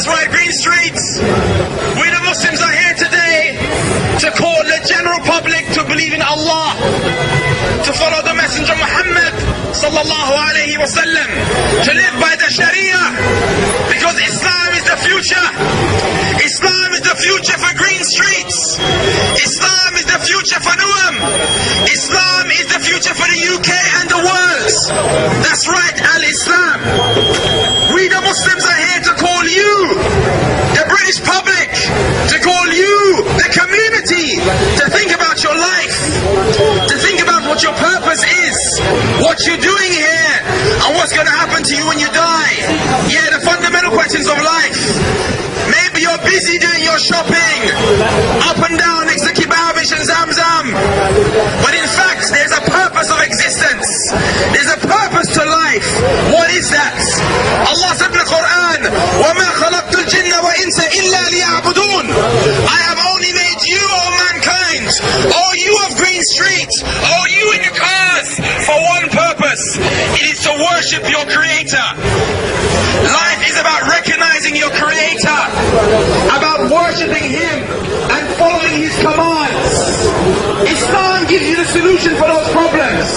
That's right, Green Streets. We the Muslims are here today to call the general public to believe in Allah, to follow the Messenger Muhammad sallallahu alayhi wa sallam, to live by the Sharia, because Islam is the future. Islam is the future for Green Streets. Islam is the future for Nuam. Islam is the future for the UK and the world. That's right, Al-Islam. We the Muslims are here to call you, the British public, to call you, the community, to think about your life, to think about what your purpose is, what you're doing here, and what's going to happen to you when you die. Yeah, the fundamental questions of life. Maybe you're busy doing your shopping, up and down next to Kibabish and Zamzam, but in fact there's a purpose of existence. There's a purpose to life. What is that? Allah said in the Quran, وَمَا خَلَقْتُ الْجِنَّ وَإِنسَ إِلَّا لِيَعْبُدُونَ. I have only made you, O mankind, all you of Green Street, all you in your cars, for one purpose. It is to worship your Creator. Life is about recognizing your Creator, about worshipping Him and following His commands. Islam gives you the solution for those problems.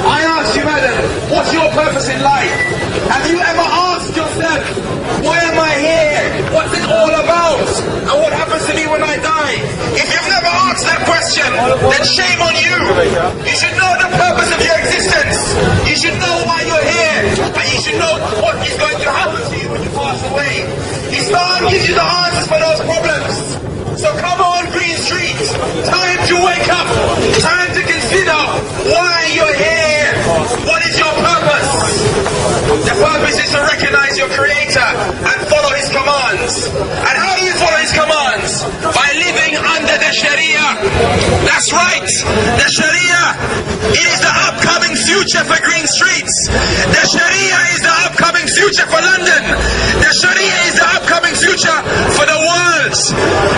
I ask you, madam, what's your purpose in life? Have you ever asked yourself, why am I here? What's it all about? And what happens to me when I die? If you've never asked that question, then shame on you. You should know the purpose of your existence. You should know why you're here. And you should know what is going to happen to you when you pass away. Islam gives you the answers for those problems. So come on, Green Street. Time to wake up. Time to consider why you're here. What is your purpose? The purpose is to recognize your Creator and follow His commands. And how do you follow His commands? By living under the Sharia. That's right. The Sharia is the upcoming future for Green Streets. The Sharia is the upcoming future for London. The Sharia is the upcoming future for the world.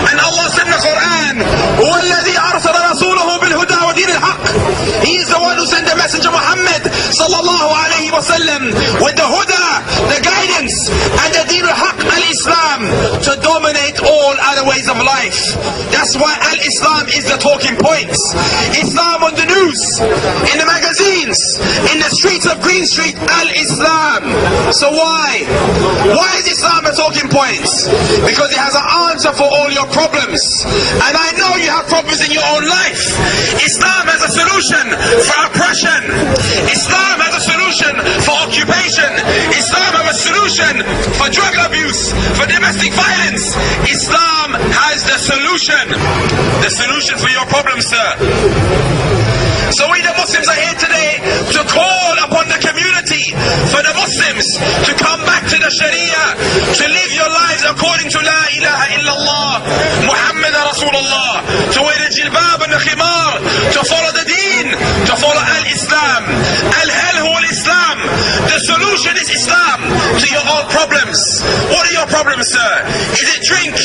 And Allah said in the Quran, هو الذي أرسل رسوله بالهدى ودين الحق. He is the one who sent the Messenger Muhammad sallallahu alayhi wa sallam with the huda, the guidance, and the deen al-haq, al-Islam, to dominate all other ways of life. That's why al-Islam is the talking point. Islam on the news, in the magazines, in the streets of Green Street, al-Islam. So why? Why is Islam a talking point? Because it has an answer for all your problems. And I know you have problems in your own life. Islam has a solution for oppression. Islam has a solution for occupation. Islam has a solution for drug abuse, for domestic violence. Islam has the solution for your problems, sir. So we the Muslims are here today to call upon the community, for the Muslims to come back to the Sharia, to live your lives according to La ilaha illallah, Muhammad Rasulullah, to wear the jilbab and the khimar, to follow the deen, to follow al-Islam. Al-hal huwa al-Islam. The solution is Islam to your own problems. What are your problems, sir? Is it drink?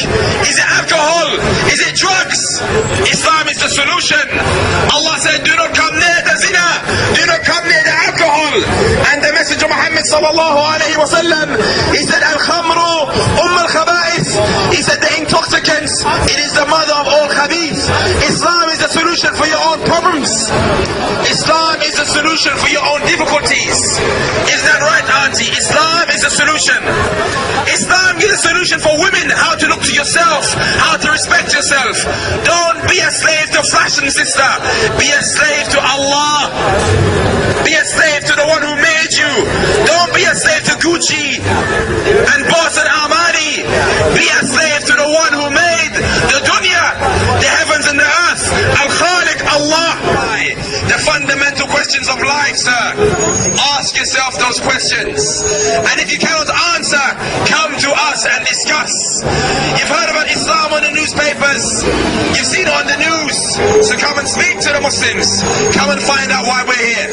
Is it alcohol? Is it drugs? Islam is the solution. Allah said, do not come near the zina, do not come near the alcohol. And the Messenger Muhammad sallallahu alayhi wa sallam, he said, al-khamru al-khaba'ith. He said, the intoxicants, it is the mother of all khabith. Islam is the solution for your own problems. Islam is the solution for your own difficulties. Is that right, auntie? Islam is the solution. Islam is a solution for women, how to look to yourself, how to respect yourself. Don't be a slave to fashion, sister. Be a slave to Allah. Be a slave to the one who made you. Don't be a slave to Gucci and Boss and Armani. Be a slave to the one who made the dunya, the heavens and the earth. Al-Khaliq, Allah. The fundamental questions of life, sir. Ask yourself those questions. And if you cannot answer, come to us and discuss. You've heard about Islam on the newspapers. You've seen it on the news. So come and speak to the Muslims. Come and find out why we're here.